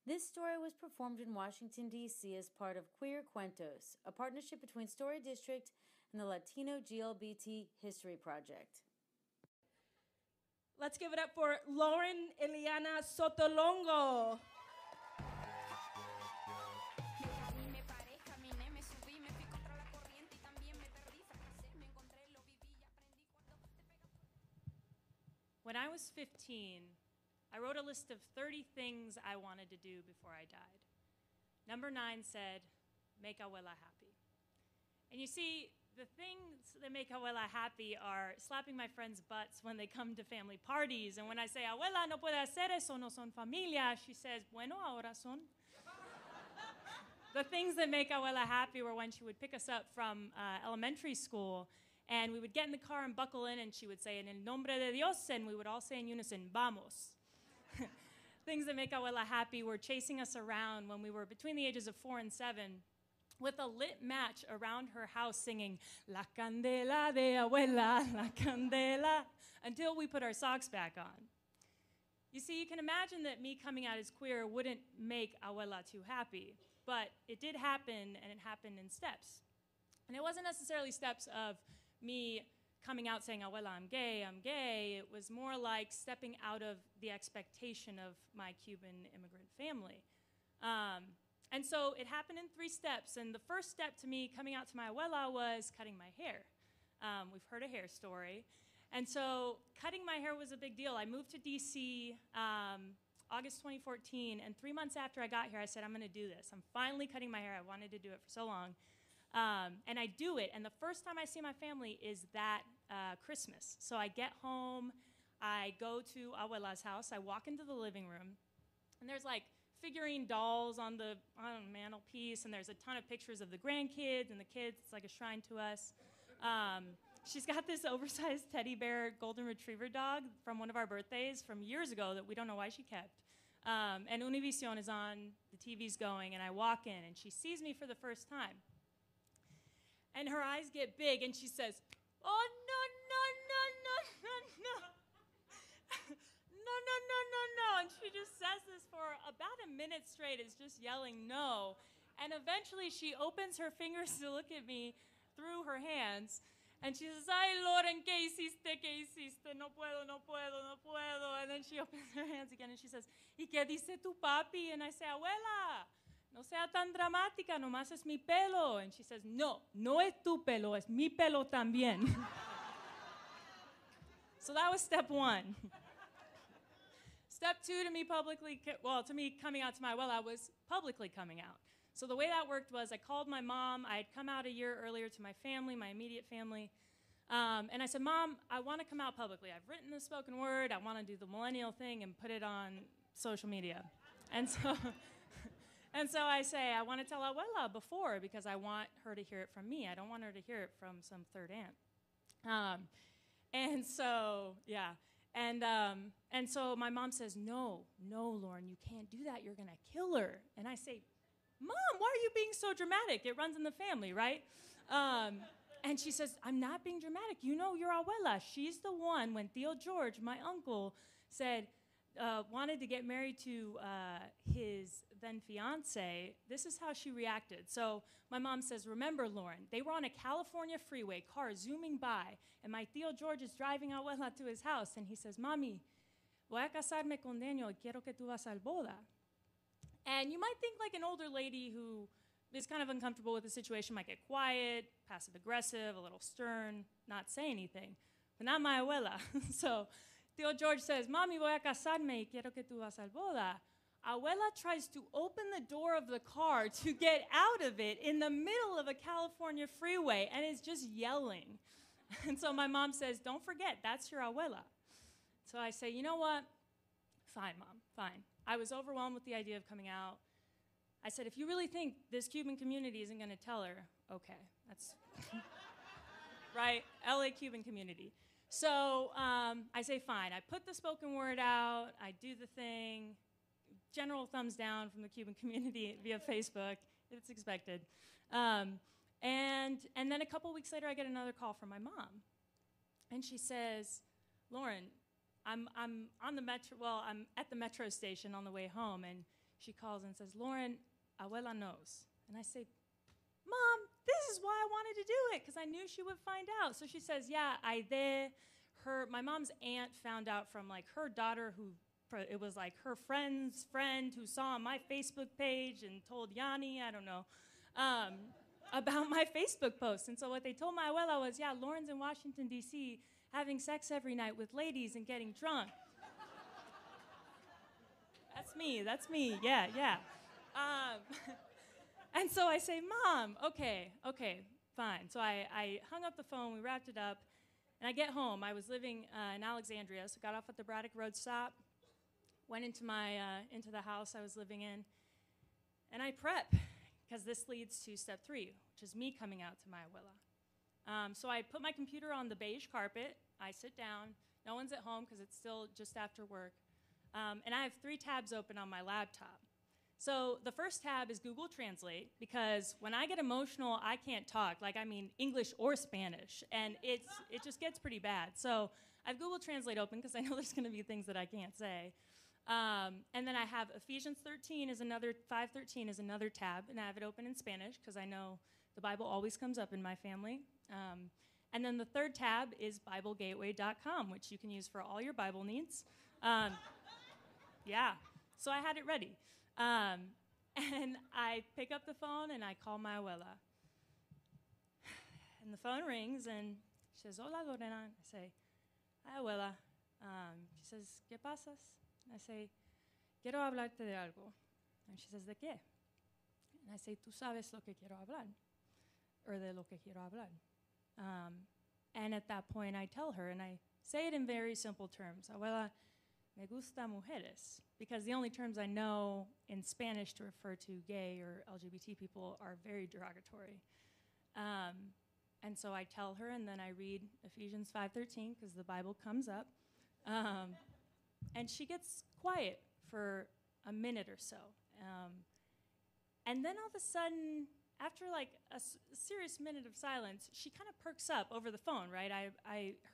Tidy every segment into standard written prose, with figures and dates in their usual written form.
This story was performed in Washington, D.C. as part of Queer Cuentos, a partnership between Story District and the Latino GLBT History Project. Let's give it up for Lauren Eliana Sotolongo. When I was 15, I wrote a list of 30 things I wanted to do before I died. Number 9 said, make abuela happy. And you see, the things that make abuela happy are slapping my friends' butts when they come to family parties. And when I say, abuela, no puede hacer eso, no son familia, she says, bueno, ahora son. The things that make abuela happy were when she would pick us up from elementary school, and we would get in the car and buckle in, and she would say, en el nombre de Dios, and we would all say in unison, vamos. Things that make abuela happy were chasing us around when we were between the ages of 4 and 7 with a lit match around her house singing, La candela de abuela, la candela, until we put our socks back on. You see, you can imagine that me coming out as queer wouldn't make abuela too happy, but it did happen, and it happened in steps. And it wasn't necessarily steps of me coming out saying, abuela, I'm gay. It was more like stepping out of the expectation of my Cuban immigrant family. And so it happened in 3 steps. And the first step to me coming out to my abuela was cutting my hair. We've heard a hair story. And so cutting my hair was a big deal. I moved to DC August 2014. And 3 months after I got here, I said, I'm going to do this. I'm finally cutting my hair. I wanted to do it for so long. And I do it, and the first time I see my family is that Christmas. So I get home, I go to abuela's house, I walk into the living room, and there's like figurine dolls on the mantelpiece, and there's a ton of pictures of the grandkids and the kids. It's like a shrine to us. She's got this oversized teddy bear golden retriever dog from one of our birthdays from years ago that we don't know why she kept. And Univision is on, the TV's going, and I walk in, and she sees me for the first time. And her eyes get big, and she says, oh, no. No. And she just says this for about a minute straight, is just yelling no. And eventually she opens her fingers to look at me through her hands, and she says, ay, Lauren, ¿qué hiciste? No puedo. And then she opens her hands again, and she says, ¿y qué dice tu papi? And I say, abuela, no sea tan dramática, nomás es mi pelo. And she says, no es tu pelo, es mi pelo también. So that was step 1. Step 2 to me coming out to my abuela was publicly coming out. So the way that worked was I called my mom. I had come out a year earlier to my family, my immediate family. And I said, Mom, I want to come out publicly. I've written the spoken word. I want to do the millennial thing and put it on social media. And so I say, I want to tell abuela before because I want her to hear it from me. I don't want her to hear it from some third aunt. And so my mom says, no, Lauren, you can't do that. You're going to kill her. And I say, Mom, why are you being so dramatic? It runs in the family, right? And she says, I'm not being dramatic. You know your abuela. She's the one when Tío George, my uncle, said, wanted to get married to his then fiance, this is how she reacted. So my mom says, remember, Lauren, they were on a California freeway, car zooming by, and my Tío George is driving abuela to his house, and he says, Mami, voy a casarme con Daniel y quiero que tú vas al boda. And you might think like an older lady who is kind of uncomfortable with the situation might get quiet, passive-aggressive, a little stern, not say anything, but not my abuela. So Tío George says, Mami, voy a casarme y quiero que tú vas al boda. Abuela tries to open the door of the car to get out of it in the middle of a California freeway and is just yelling. And so my mom says, don't forget, that's your abuela. So I say, you know what? Fine, Mom, fine. I was overwhelmed with the idea of coming out. I said, if you really think this Cuban community isn't going to tell her, okay, that's right, LA Cuban community. So I say, fine. I put the spoken word out. I do the thing. General thumbs down from the Cuban community via Facebook. It's expected. And then a couple weeks later, I get another call from my mom. And she says, Lauren, I'm on the metro. Well, I'm at the metro station on the way home, and she calls and says, Lauren, abuela knows. And I say, Mom, this is why I wanted to do it, because I knew she would find out. So she says, yeah, my mom's aunt found out from like her daughter it was like her friend's friend who saw my Facebook page and told Yanni, I don't know, about my Facebook post. And so what they told my abuela was, yeah, Lauren's in Washington, D.C., having sex every night with ladies and getting drunk. That's me, yeah. And so I say, Mom, okay, fine. So I hung up the phone, we wrapped it up, and I get home. I was living in Alexandria, so got off at the Braddock Road stop, went into the house I was living in, and I prep, because this leads to step 3, which is me coming out to my abuela. So I put my computer on the beige carpet, I sit down, no one's at home because it's still just after work, and I have 3 tabs open on my laptop. So the first tab is Google Translate, because when I get emotional, I can't talk, English or Spanish, and it just gets pretty bad. So I have Google Translate open because I know there's going to be things that I can't say. And then I have Ephesians 5:13 is another tab, and I have it open in Spanish because I know the Bible always comes up in my family. And then the third tab is BibleGateway.com, which you can use for all your Bible needs. Yeah, so I had it ready. And I pick up the phone and I call my abuela. And the phone rings and she says, Hola, Lorena. I say, Hi, abuela. She says, ¿Qué pasas? And I say, Quiero hablarte de algo. And she says, ¿De qué? And I say, Tú sabes lo que quiero hablar, or de lo que quiero hablar. And at that point, I tell her, and I say it in very simple terms, Abuela, me gusta mujeres, because the only terms I know in Spanish to refer to gay or LGBT people are very derogatory. And so I tell her, and then I read Ephesians 5:13, because the Bible comes up. And she gets quiet for a minute or so. And then all of a sudden, after like a serious minute of silence, she kind of perks up over the phone, right?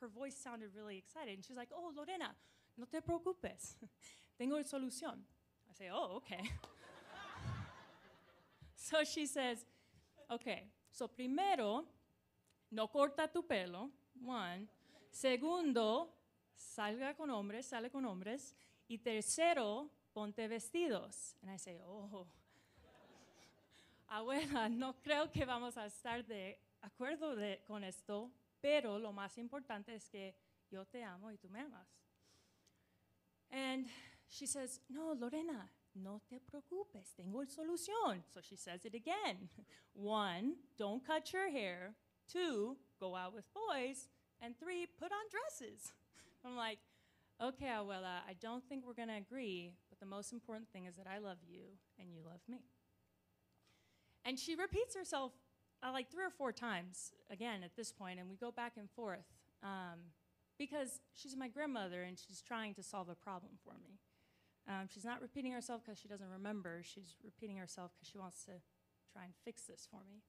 Her voice sounded really excited. And she's like, oh, Lorena, no te preocupes. Tengo solución. I say, oh, okay. So she says, okay, so primero, no corta tu pelo, 1. Segundo, sale con hombres. Y tercero, ponte vestidos. And I say, oh, abuela, no creo que vamos a estar de acuerdo con esto, pero lo más importante es que yo te amo y tú me amas. And she says, no, Lorena, no te preocupes, tengo solución. So she says it again. 1, don't cut your hair. 2, go out with boys. And 3, put on dresses. I'm like, okay, abuela, I don't think we're going to agree, but the most important thing is that I love you and you love me. And she repeats herself like 3 or 4 times, again, at this point, and we go back and forth because she's my grandmother and she's trying to solve a problem for me. She's not repeating herself because she doesn't remember. She's repeating herself because she wants to try and fix this for me.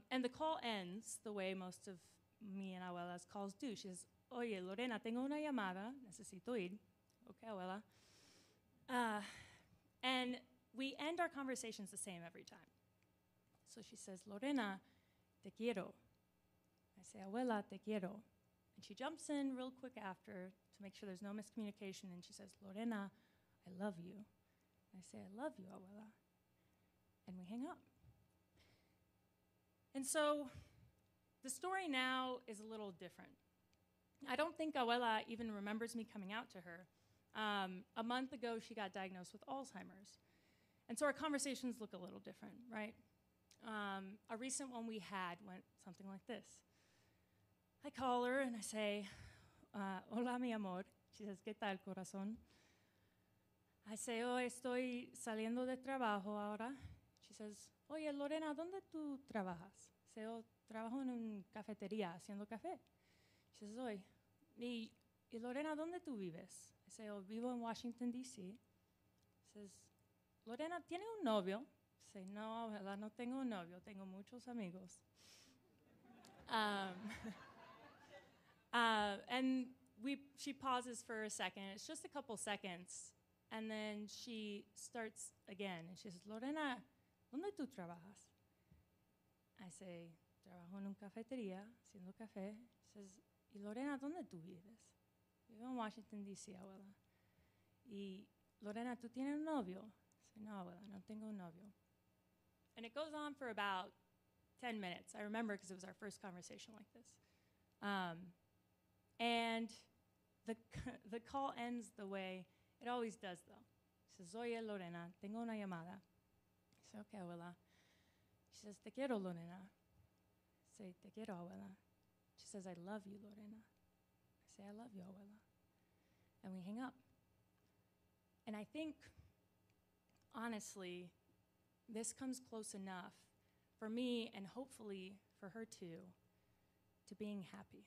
And the call ends the way most of me and abuela's calls do. She says, Oye, Lorena, tengo una llamada. Necesito ir. Okay, abuela. And we end our conversations the same every time. So she says, Lorena, te quiero. I say, abuela, te quiero. And she jumps in real quick after to make sure there's no miscommunication, and she says, Lorena, I love you. I say, I love you, abuela. And we hang up. And so the story now is a little different. I don't think abuela even remembers me coming out to her. A month ago, she got diagnosed with Alzheimer's. And so our conversations look a little different, right? A recent one we had went something like this. I call her and I say, hola, mi amor. She says, ¿Qué tal, corazón? I say, oh, estoy saliendo de trabajo ahora. She says, oye, Lorena, ¿dónde tú trabajas? I say, oh, trabajo en una cafetería haciendo café. She says, oye, y Lorena, ¿dónde tú vives? I say, oh, vivo en Washington, D.C. Says, Lorena, ¿tiene un novio? I say, no, abuela, no tengo un novio, tengo muchos amigos. And she pauses for a second. It's just a couple seconds. And then she starts again, and she says, Lorena, ¿dónde tú trabajas? I say, trabajo en una cafetería, haciendo café. She says, y Lorena, ¿dónde tú vives? Vivo en Washington, D.C., abuela. Y Lorena, ¿tú tienes un novio? I say, no, abuela, no tengo un novio. And it goes on for about 10 minutes. I remember because it was our first conversation like this. And the call ends the way it always does, though. She says, oye, Lorena, tengo una llamada. I say, okay, abuela. She says, te quiero, Lorena. I say, te quiero, abuela. She says, I love you, Lorena. I say, I love you, abuela. And we hang up. And I think, honestly, this comes close enough for me, and hopefully for her too, to being happy.